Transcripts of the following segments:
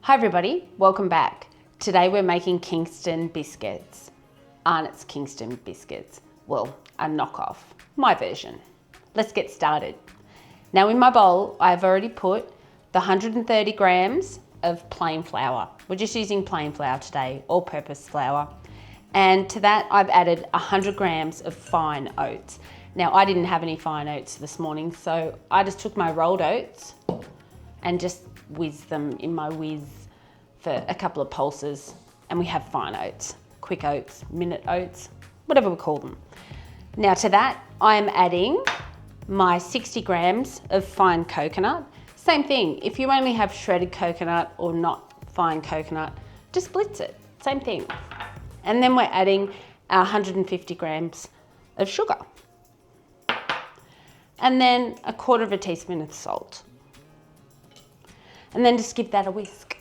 Hi everybody, welcome back. Today we're making Kingston Biscuits. It's Kingston Biscuits. Well, a knockoff, my version. Let's get started. Now in my bowl, I've already put the 130 grams of plain flour. We're just using plain flour today, all-purpose flour. And to that, I've added 100 grams of fine oats. Now I didn't have any fine oats this morning, so I just took my rolled oats and just whizzed them in my whiz for a couple of pulses. And we have fine oats, quick oats, minute oats, whatever we call them. Now to that, I'm adding my 60 grams of fine coconut. Same thing, if you only have shredded coconut or not fine coconut, just blitz it, same thing. And then we're adding our 150 grams of sugar. And then a quarter of a teaspoon of salt. And then just give that a whisk.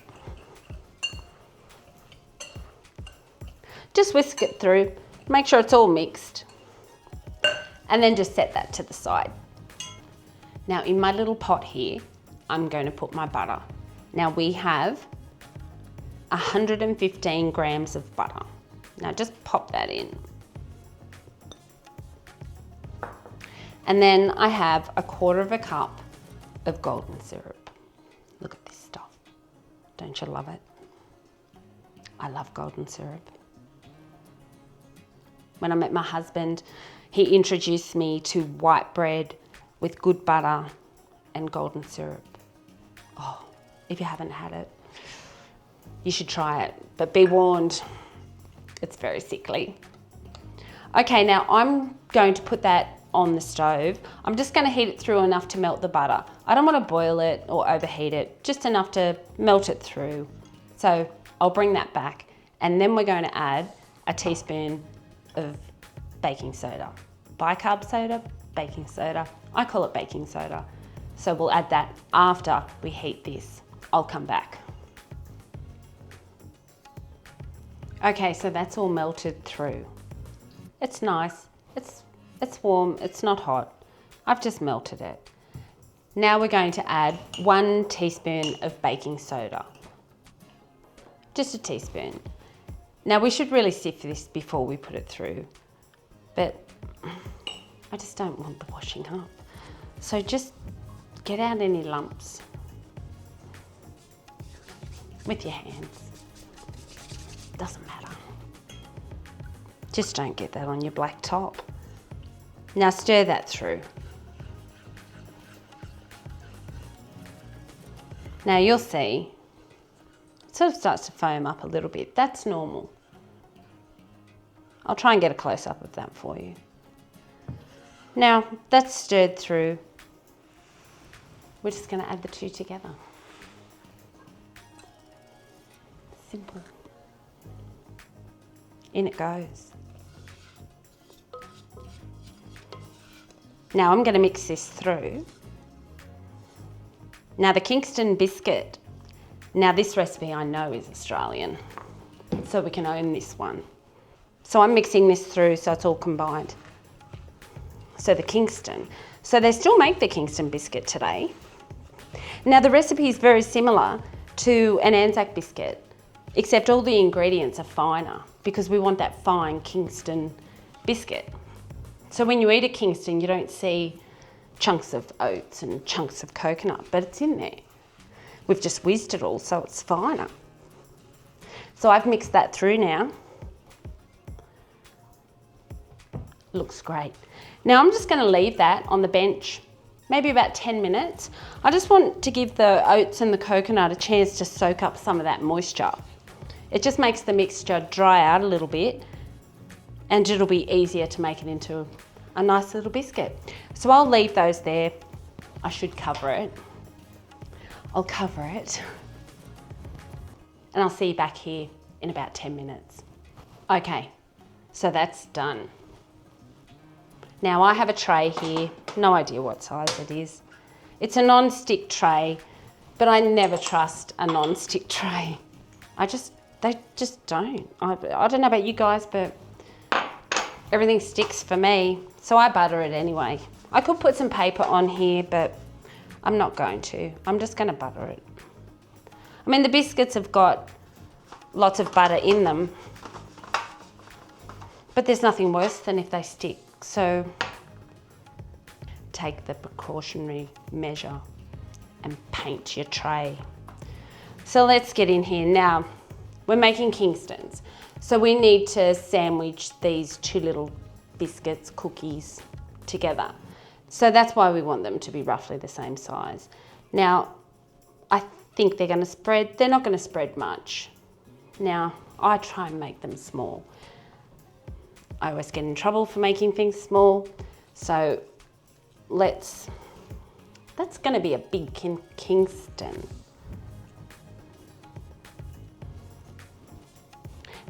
Just whisk it through, make sure it's all mixed. And then just set that to the side. Now in my little pot here, I'm going to put my butter. Now we have 115 grams of butter. Now just pop that in. And then I have a quarter of a cup of golden syrup. Look at this stuff. Don't you love it? I love golden syrup. When I met my husband, he introduced me to white bread with good butter and golden syrup. Oh, if you haven't had it, you should try it, but be warned, it's very sickly. Okay, now I'm going to put that on the stove. I'm just going to heat it through enough to melt the butter. I don't want to boil it or overheat it, just enough to melt it through. So I'll bring that back, and then we're going to add a teaspoon of baking soda. Bicarb soda, baking soda. I call it baking soda. So we'll add that after we heat this. I'll come back. Okay, so that's all melted through. It's nice. It's warm, it's not hot. I've just melted it. Now we're going to add 1 teaspoon of baking soda. Just a teaspoon. Now we should really sift this before we put it through, but I just don't want the washing up. So just get out any lumps with your hands. Doesn't matter. Just don't get that on your black top. Now stir that through. Now you'll see, it sort of starts to foam up a little bit. That's normal. I'll try and get a close-up of that for you. Now that's stirred through. We're just going to add the two together. Simple. In it goes. Now I'm going to mix this through. Now the Kingston Biscuit. Now this recipe I know is Australian, so we can own this one. So I'm mixing this through so it's all combined. So the Kingston. So they still make the Kingston Biscuit today. Now the recipe is very similar to an Anzac biscuit, except all the ingredients are finer because we want that fine Kingston biscuit. So when you eat a Kingston, you don't see chunks of oats and chunks of coconut, but it's in there. We've just whizzed it all, so it's finer. So I've mixed that through now. Looks great. Now I'm just going to leave that on the bench, maybe about 10 minutes. I just want to give the oats and the coconut a chance to soak up some of that moisture. It just makes the mixture dry out a little bit, and it'll be easier to make it into a nice little biscuit. So I'll leave those there. I should cover it. I'll cover it. And I'll see you back here in about 10 minutes. Okay, so that's done. Now I have a tray here, no idea what size it is. It's a non-stick tray, but I never trust a non-stick tray. They just don't. I don't know about you guys, but everything sticks for me, so I butter it anyway. I could put some paper on here, but I'm not going to. I'm just going to butter it. I mean, the biscuits have got lots of butter in them, but there's nothing worse than if they stick. So take the precautionary measure and paint your tray. So let's get in here. Now, we're making Kingstons. So we need to sandwich these two little biscuits, cookies together. So that's why we want them to be roughly the same size. Now, I think they're gonna spread. They're not gonna spread much. Now, I try and make them small. I always get in trouble for making things small. So that's gonna be a big Kingston.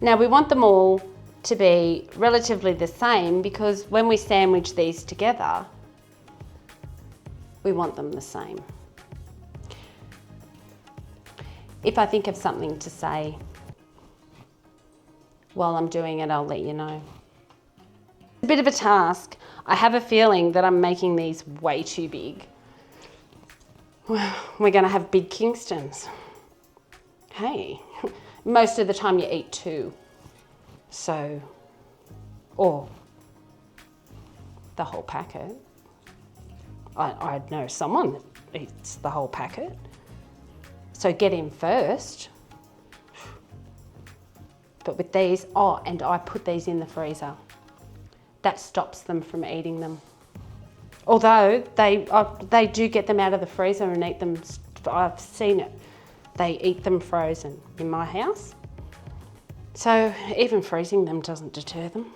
Now we want them all to be relatively the same because when we sandwich these together, we want them the same. If I think of something to say while I'm doing it, I'll let you know. A bit of a task. I have a feeling that I'm making these way too big. We're gonna have big Kingstons. Hey, most of the time you eat two. So, or the whole packet. I know someone that eats the whole packet. So get in first. But with these, and I put these in the freezer. That stops them from eating them. Although they do get them out of the freezer and eat them. I've seen it. They eat them frozen in my house. So even freezing them doesn't deter them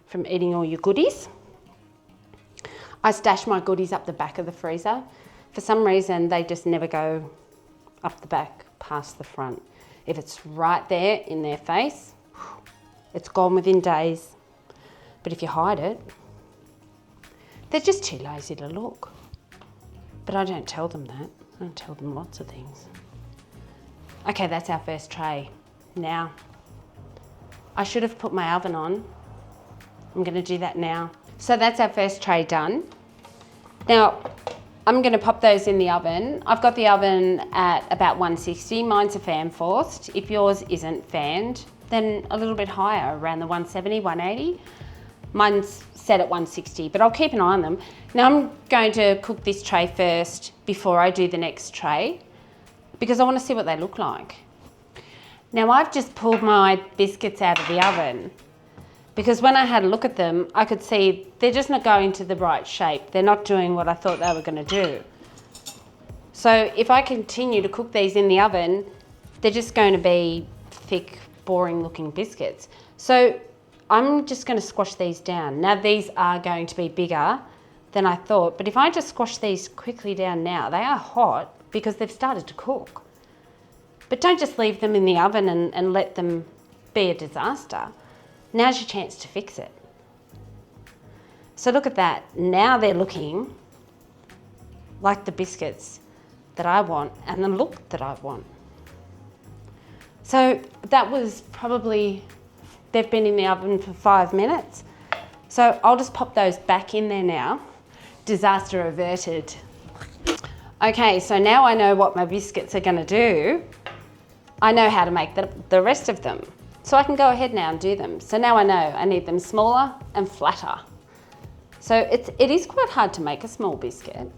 from eating all your goodies. I stash my goodies up the back of the freezer. For some reason, they just never go up the back past the front. If it's right there in their face, it's gone within days. But if you hide it, they're just too lazy to look. But I don't tell them that. I don't tell them lots of things. Okay, that's our first tray. Now, I should have put my oven on. I'm gonna do that now. So that's our first tray done. Now, I'm gonna pop those in the oven. I've got the oven at about 160. Mine's a fan forced. If yours isn't fanned, then a little bit higher, around the 170, 180. Mine's set at 160, but I'll keep an eye on them. Now I'm going to cook this tray first before I do the next tray because I want to see what they look like. Now I've just pulled my biscuits out of the oven because when I had a look at them, I could see they're just not going to the right shape. They're not doing what I thought they were going to do. So if I continue to cook these in the oven, they're just going to be thick, boring looking biscuits. So I'm just going to squash these down. Now these are going to be bigger than I thought, but if I just squash these quickly down now, they are hot because they've started to cook. But don't just leave them in the oven and let them be a disaster. Now's your chance to fix it. So look at that. Now they're looking like the biscuits that I want and the look that I want. So that was probably, they've been in the oven for 5 minutes. So I'll just pop those back in there now. Disaster averted. Okay, so now I know what my biscuits are gonna do. I know how to make the rest of them. So I can go ahead now and do them. So now I know I need them smaller and flatter. So it is quite hard to make a small biscuit.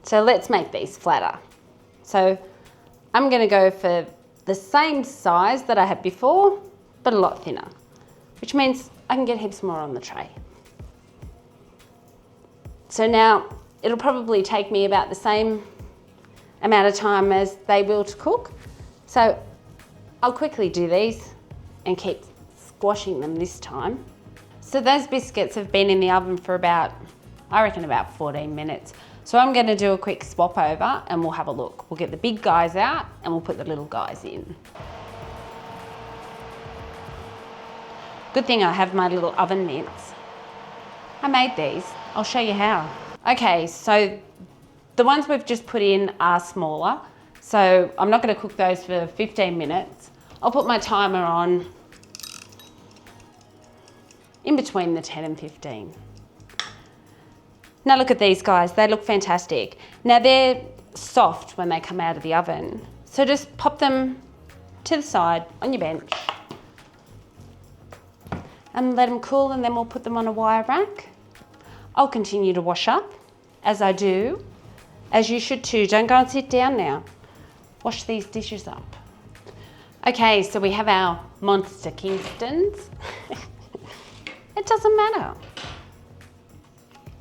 So let's make these flatter. So I'm gonna go for the same size that I had before, but a lot thinner, which means I can get heaps more on the tray. So now it'll probably take me about the same amount of time as they will to cook. So I'll quickly do these and keep squashing them this time. So those biscuits have been in the oven for about, I reckon about 14 minutes. So I'm gonna do a quick swap over and we'll have a look. We'll get the big guys out and we'll put the little guys in. Good thing I have my little oven mitts. I made these. I'll show you how. Okay, so the ones we've just put in are smaller. So I'm not gonna cook those for 15 minutes. I'll put my timer on in between the 10 and 15. Now look at these guys, they look fantastic. Now they're soft when they come out of the oven. So just pop them to the side on your bench and let them cool, and then we'll put them on a wire rack. I'll continue to wash up as I do, as you should too. Don't go and sit down now. Wash these dishes up. Okay, so we have our monster Kingstons. It doesn't matter.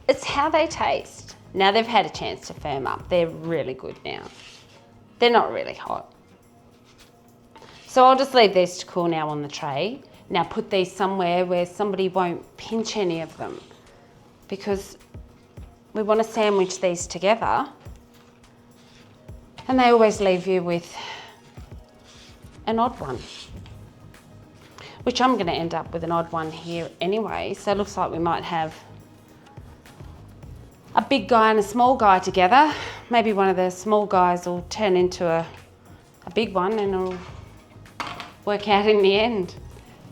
It's how they taste. Now they've had a chance to firm up. They're really good now. They're not really hot. So I'll just leave these to cool now on the tray. Now put these somewhere where somebody won't pinch any of them, because we want to sandwich these together, and they always leave you with an odd one, which I'm going to end up with an odd one here anyway. So it looks like we might have a big guy and a small guy together. Maybe one of the small guys will turn into a big one, and it'll work out in the end.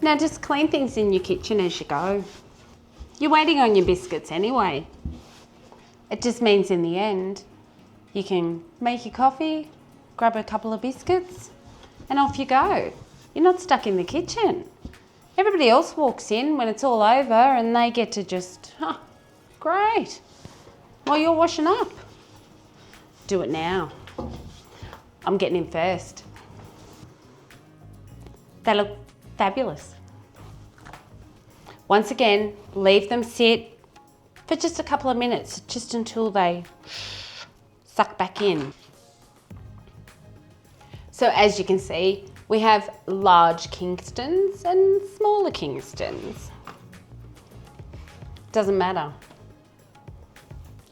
Now just clean things in your kitchen as you go. You're waiting on your biscuits anyway. It just means in the end, you can make your coffee, grab a couple of biscuits, and off you go. You're not stuck in the kitchen. Everybody else walks in when it's all over, and they get to just, great, while you're washing up. Do it now. I'm getting in first. They look fabulous. Once again, leave them sit for just a couple of minutes, just until they suck back in. So as you can see, we have large Kingstons and smaller Kingstons. Doesn't matter.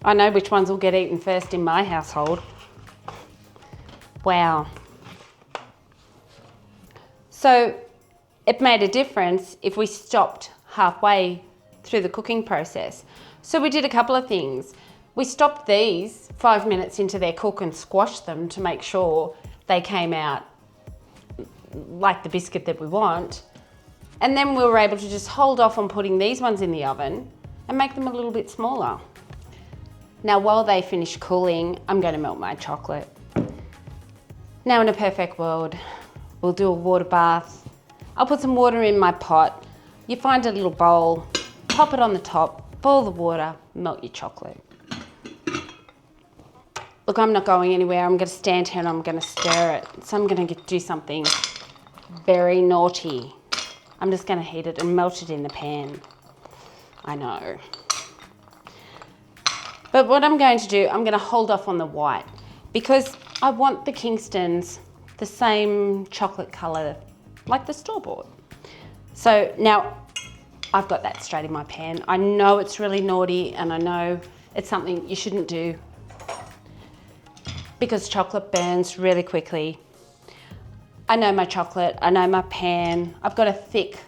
I know which ones will get eaten first in my household. Wow. So it made a difference if we stopped halfway through the cooking process. So we did a couple of things. We stopped these 5 minutes into their cook and squashed them to make sure they came out like the biscuit that we want. And then we were able to just hold off on putting these ones in the oven and make them a little bit smaller. Now, while they finish cooling, I'm going to melt my chocolate. Now, in a perfect world, we'll do a water bath. I'll put some water in my pot. You find a little bowl, pop it on the top, boil the water, melt your chocolate. Look, I'm not going anywhere. I'm going to stand here and I'm going to stir it. So I'm going to do something very naughty. I'm just going to heat it and melt it in the pan. I know. But what I'm going to do, I'm going to hold off on the white, because I want the Kingstons the same chocolate colour like the store-bought. So now I've got that straight in my pan. I know it's really naughty, and I know it's something you shouldn't do, because chocolate burns really quickly. I know my chocolate, I know my pan. I've got a thick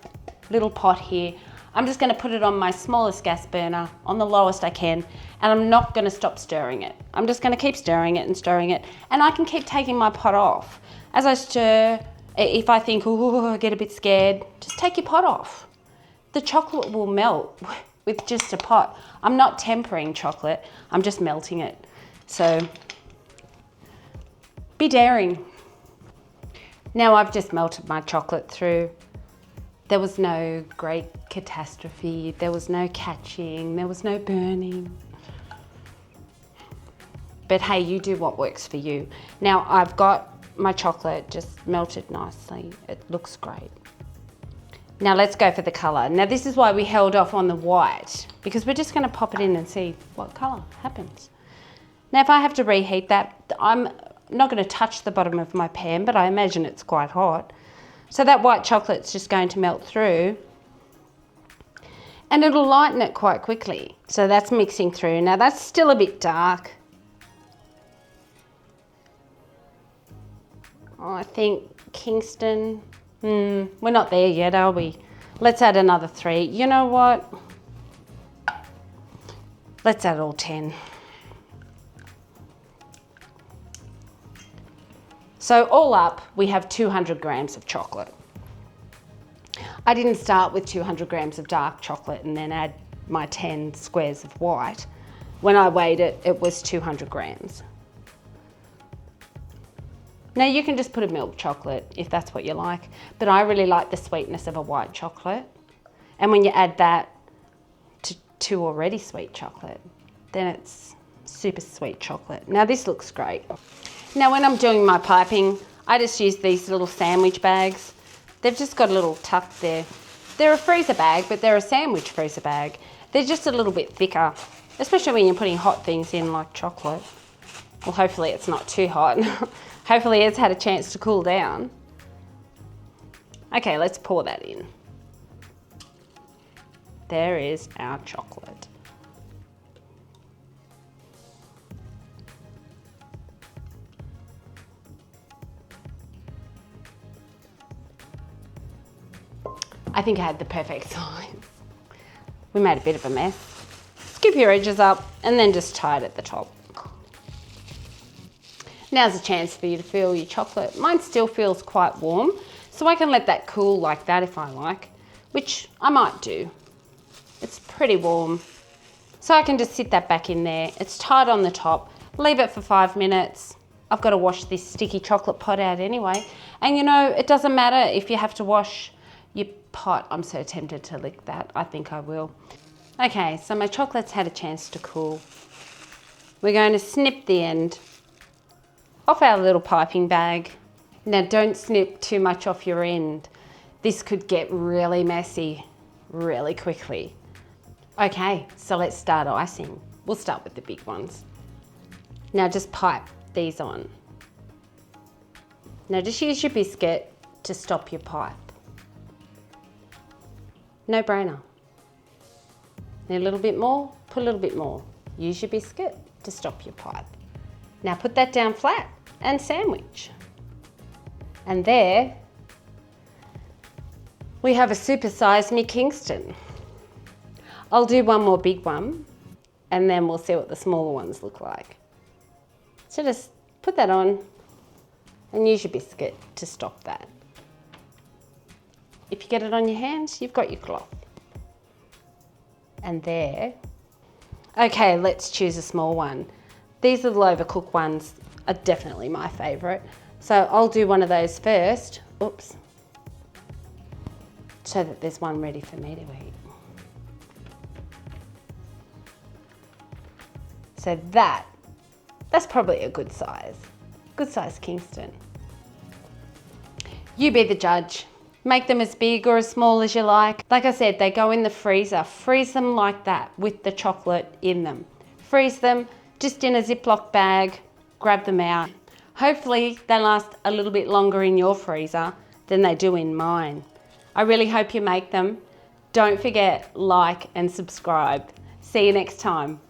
little pot here. I'm just going to put it on my smallest gas burner, on the lowest I can, and I'm not going to stop stirring it. I'm just going to keep stirring it, and I can keep taking my pot off. As I stir, if I think, oh, I get a bit scared, just take your pot off. The chocolate will melt with just a pot. I'm not tempering chocolate, I'm just melting it. So, be daring. Now I've just melted my chocolate through. There was no great catastrophe, there was no catching, there was no burning. But hey, you do what works for you. Now I've got my chocolate just melted nicely. It looks great. Now let's go for the colour. Now this is why we held off on the white, because we're just going to pop it in and see what colour happens. Now if I have to reheat that, I'm not going to touch the bottom of my pan, but I imagine it's quite hot. So that white chocolate's just going to melt through, and it'll lighten it quite quickly. So that's mixing through. Now that's still a bit dark. Oh, I think Kingston, we're not there yet, are we? Let's add another 3. You know what? Let's add all 10. So all up, we have 200 grams of chocolate. I didn't start with 200 grams of dark chocolate and then add my 10 squares of white. When I weighed it, it was 200 grams. Now you can just put a milk chocolate if that's what you like, but I really like the sweetness of a white chocolate. And when you add that to already sweet chocolate, then it's super sweet chocolate. Now this looks great. Now when I'm doing my piping, I just use these little sandwich bags. They've just got a little tuck there. They're a freezer bag, but they're a sandwich freezer bag. They're just a little bit thicker, especially when you're putting hot things in like chocolate. Well, hopefully it's not too hot. Hopefully it's had a chance to cool down. Okay, let's pour that in. There is our chocolate. I think I had the perfect size. We made a bit of a mess. Scoop your edges up and then just tie it at the top. Now's a chance for you to feel your chocolate. Mine still feels quite warm, so I can let that cool like that if I like, which I might do. It's pretty warm, so I can just sit that back in there. It's tight on the top. Leave it for 5 minutes. I've got to wash this sticky chocolate pot out anyway. And you know, it doesn't matter if you have to wash your pot. I'm so tempted to lick that. I think I will. Okay, so my chocolate's had a chance to cool. We're going to snip the end off our little piping bag. Now don't snip too much off your end. This could get really messy really quickly. Okay, so let's start icing. We'll start with the big ones. Now just pipe these on. Now just use your biscuit to stop your pipe. No brainer. Need a little bit more, put a little bit more. Use your biscuit to stop your pipe. Now put that down flat and sandwich. And there we have a supersized me Kingston. I'll do one more big one and then we'll see what the smaller ones look like. So just put that on and use your biscuit to stop that. If you get it on your hands, you've got your cloth. And there. Okay, let's choose a small one. These little overcooked ones are definitely my favourite. So I'll do one of those first. Oops. So that there's one ready for me to eat. So that's probably a good size. Good size Kingston. You be the judge. Make them as big or as small as you like. Like I said, they go in the freezer. Freeze them like that with the chocolate in them. Freeze them just in a Ziploc bag, grab them out. Hopefully they last a little bit longer in your freezer than they do in mine. I really hope you make them. Don't forget, like and subscribe. See you next time.